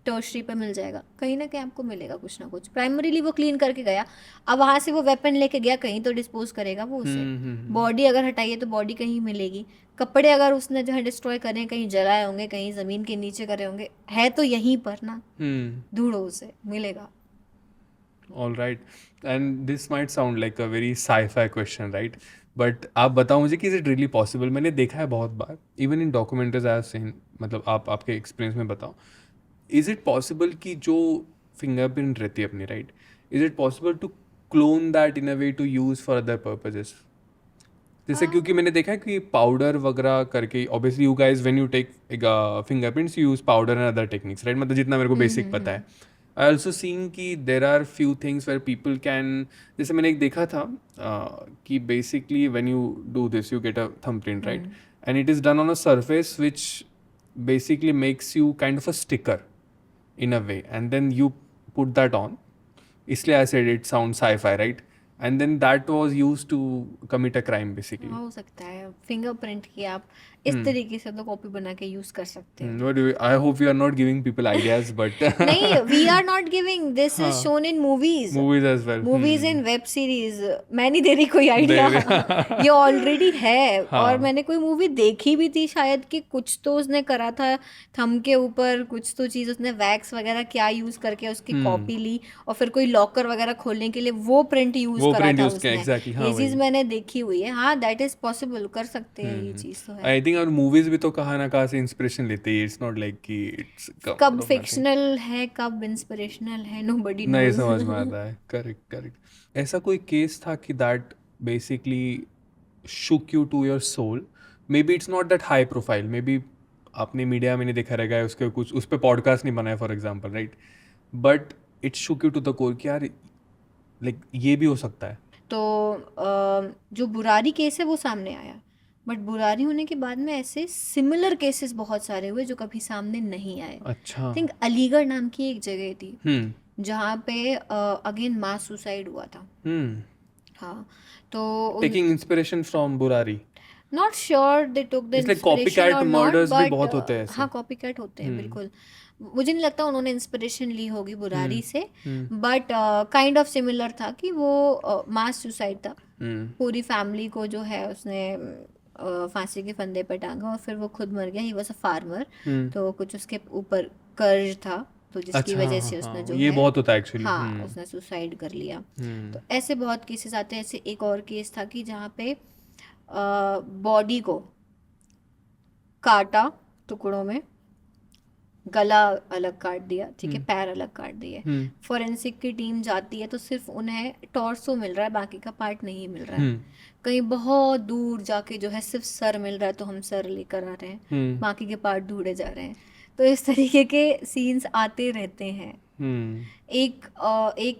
टर्शरी पे मिल जाएगा, कहीं ना कहीं आपको मिलेगा कुछ ना कुछ. प्राइमरीली वो क्लीन करके गया, अब वहाँ से वो वेपन लेके गया, कहीं तो डिस्पोज करेगा वो उसे. बॉडी अगर हटाइए तो बॉडी कहीं मिलेगी. कपड़े अगर उसने जो है डिस्ट्रॉय करें, कहीं जलाए होंगे, कहीं ज़मीन के नीचे करे होंगे, है तो यहीं पर ना, ढूंढो उसे, मिलेगा. All right. And this might sound like a very sci-fi question, right? But आप बताओ मुझे कि is it really possible? मैंने देखा है बहुत बार, even in documentaries I have seen, मतलब आप आपके एक्सपीरियंस में बताओ, is it possible कि जो फिंगरप्रिंट रहती है अपनी, right? Is it possible to clone that in a way to use for other purposes? जैसे क्योंकि मैंने देखा है कि पाउडर वगैरह करके, obviously you guys when you take fingerprints you use powder and other techniques, right? मतलब जितना मेरे को बेसिक पता है. आई ऑल्सो सीन कि there are few things where people can, जैसे मैंने एक देखा था कि basically when you do this you get a thumbprint, right? And it is done on a surface which basically makes you kind of a sticker in a way, and then you put that on. इसलिए I said it sounds sci-fi, right? And then that was used to commit a crime basically. हाँ, हो सकता है. Fingerprint की आप इस तरीके से तो कॉपी बना के यूज कर सकते हो. What do you, I hope we are not giving people ideas, but नहीं, we are not giving, this is shown in movies, movies as well. Movies in web series. मैं नहीं दे रही कोई आइडिया, ये ऑलरेडी है. और मैंने कोई मूवी देखी भी थी शायद कि कुछ तो उसने करा था थंब के ऊपर, कुछ तो चीज़ उसने वैक्स वगैरह क्या यूज़ करके उसकी कॉपी ली, और फिर कोई लॉकर वगैरह खोलने के लिए वो प्रिंट यूज़ करा था उसने. exactly, ये चीज़ मैंने देखी हुई है. हाँ, दैट इज पॉसिबल, कर सकते हैं, ये चीज़ तो है. आई थिंक और मूवीज भी तो कहाँ ना कहाँ से इंस्पिरेशन लेती है. इट्स नॉट लाइक कि इट्स कब फिक्शनल है, कब इंस्पिरेशनल है, नोबडी नहीं नोज. समझ में आता है. करेक्ट. ऐसा कोई केस था कि that basically shook you to your soul? Maybe it's not that high profile, maybe आपने मीडिया में नहीं देखा रहेगा, उसके कुछ उस पर पॉडकास्ट नहीं बनाया for example, right? But it shook you to the core कि यार लाइक ये भी हो सकता है. तो जो बुरारी केस है वो सामने आया, बट बुरारी होने के बाद में ऐसे सिमिलर केसेस बहुत सारे हुए जो कभी सामने नहीं आए. अच्छा. आई थिंक अलीगढ़ नाम की एक जगह थी जहाँ पे अगेन मास सुसाइड हुआ था. हाँ, तो taking inspiration from Burari. Not sure they took the It's like copycat murders भी बहुत होते हैं ऐसे. हाँ, कॉपीकैट होते हैं बिल्कुल. मुझे नहीं लगता उन्होंने इंस्पिरेशन ली होगी बुरारी से, बट काइंड ऑफ सिमिलर था कि वो मास सुसाइड था. पूरी फैमिली को जो है उसने फांसी के फंदे पर टांगा और फिर वो खुद मर गया. ही वाज अ फार्मर, तो कुछ उसके ऊपर कर्ज था, तो जिसकी वजह से उसने जो ये है, बहुत होता है एक्चुअली. हाँ, उसने सुसाइड कर लिया. तो ऐसे बहुत केसेस आते हैं. ऐसे एक और केस था कि जहाँ पे बॉडी को काटा टुकड़ों में, गला अलग काट दिया, ठीक है, पैर अलग काट दिए. फॉरेंसिक की टीम जाती है तो सिर्फ उन्हें टॉर्सो मिल रहा है, बाकी का पार्ट नहीं मिल रहा है. कहीं बहुत दूर जाके जो है सिर्फ सर मिल रहा है, तो हम सर लेकर आ रहे हैं, बाकी के पार्ट ढूंढे जा रहे हैं. तो इस तरीके के सीन्स आते रहते हैं. एक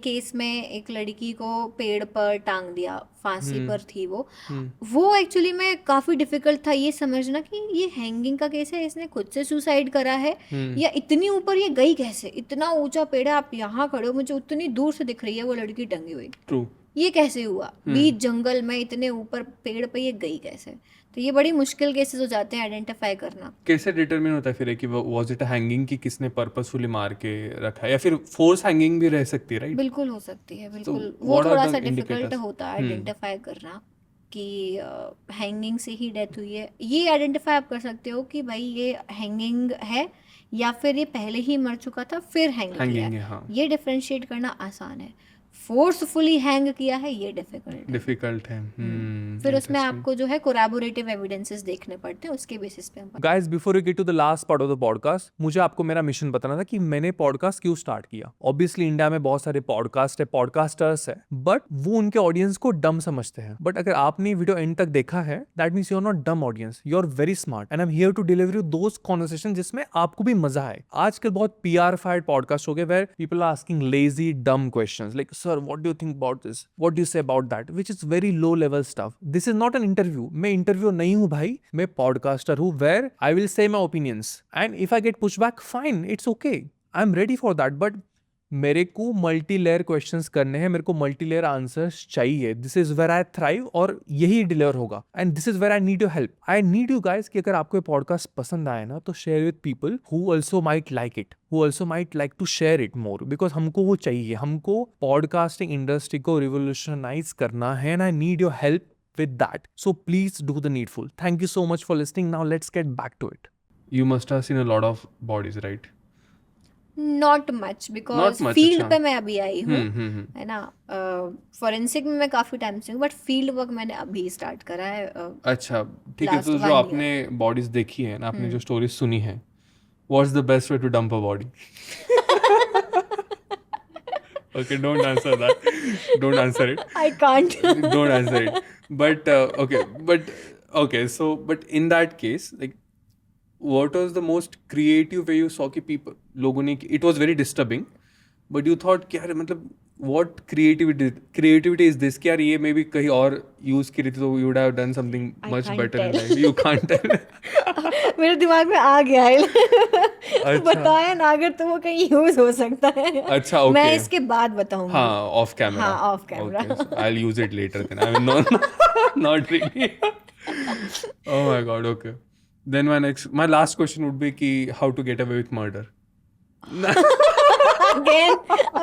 केस में एक लड़की को पेड़ पर टांग दिया, फांसी पर थी वो एक्चुअली में काफ़ी डिफिकल्ट था ये समझना कि ये हैंगिंग का केस है, इसने खुद से सुसाइड करा है, या इतनी ऊपर ये गई कैसे. इतना ऊंचा पेड़ है, आप यहाँ खड़े हो, मुझे उतनी दूर से दिख रही है वो लड़की टंगी हुई. ट्रू. ये कैसे हुआ, बीच जंगल में इतने ऊपर पेड़ पे ये गई कैसे? तो ये बड़ी मुश्किल केसेस हो जाते हैं आइडेंटिफाई करना। कैसे डिटरमिन होता है फिर कि वाज इट हैंगिंग कि किसने पर्पसफुली मार के रखा है, या फिर फोर्स हैंगिंग भी रह सकती है, राइट? बिल्कुल हो सकती है, तो बिल्कुल। वो व्हाट आर थोड़ा द सा डिफिकल्ट इंडिकेटर्स? होता है आइडेंटिफाई करना कि हैंगिंग से ही डेथ हुई है। ये आइडेंटिफाई आप कर सकते हो कि भाई ये हैंगिंग है या फिर ये पहले ही मर चुका था फिर हैंग किया हैंगिंग है। है, हाँ। ये डिफरेंशिएट करना आसान है, फोर्सफुली हैंग किया है ये डिफिकल्ट है। डिफिकल्ट है। फिर उसमें इंटरेस्टिंग। आपको जो है कोलैबोरेटिव एविडेंसेस देखने पड़ते हैं, उसके बेसिस पे हम guys, before you get to the last part of the podcast, मुझे आपको मेरा मिशन बताना था कि मैंने पॉडकास्ट क्यों स्टार्ट किया। ऑब्वियसली इंडिया में बहुत सारे पॉडकास्ट है, पॉडकास्टर्स है, बट वो उनके ऑडियंस को डम समझते हैं। बट अगर आपने वीडियो एंड तक देखा है, that means you are not dumb audience, you are very smart and I am here to deliver you those conversation जिसमें आपको भी मजा आए। आजकल बहुत पीआर फाइड पॉडकास्ट हो गए where people are asking lazy dumb questions like, sir what do you think about this, what do you say about that, which is very low level stuff. This is not an interview. मैं interview नहीं हूं भाई, मैं podcaster हूं where I will say my opinions and if I get pushback, fine, it's okay. I'm ready for that. But मेरे को multi layer questions करने हैं, मेरे को मल्टी लेयर आंसर्स चाहिए। This is where I thrive और यही डिलीवर होगा and this is where I need your help. I need you guys कि अगर आपको ये पॉडकास्ट पसंद आए ना तो share with people who also might like it, who also might like to share it more, because हमको वो चाहिए। हमको पॉडकास्टिंग इंडस्ट्री को रिवोल्यूशनाइज करना है and I need your help with that. So please do the needful. Thank you so much for listening. Now let's get back to it. You must have seen a lot of bodies, right? Not much, because Not much, field अच्छा। पे मैं अभी आई हूँ, हम्म। है ना। Forensic में मैं काफ़ी टाइम से हूँ, बट फील्ड वर्क मैंने अभी स्टार्ट करा है। अच्छा, ठीक है। last तो 1 जो आपने बॉडीज देखी है ना, आपने जो स्टोरीज सुनी है, what's the best way to dump a body? Okay, don't answer that. Don't answer it. I can't. Don't answer it. But but in that case, like, what was the most creative way you saw कि people लोगों ने, it was very disturbing, but you thought कि यार मतलब what creativity is this कि यार ये maybe कहीं और use की रहती तो you would have done something I much can't better in tell. life. You can't tell. मेरे दिमाग में आ गया है। अच्छा। बताया ना अगर तो वो कहीं यूज हो सकता है। अच्छा, okay. मैं इसके बाद बताऊंगी। हाँ, off camera. हाँ, off camera. Okay, so I'll use it later then. I mean, no, not really. Oh my God, okay. Then my last question would be कि how to get away with murder.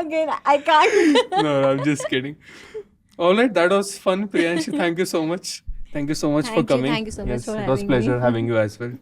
again, I can't. No, I'm just kidding. All right, that was fun, Priyanshi. Thank you so much. Thank you so much for coming. Thank you so much Yes, for it was having me. pleasure having you as well.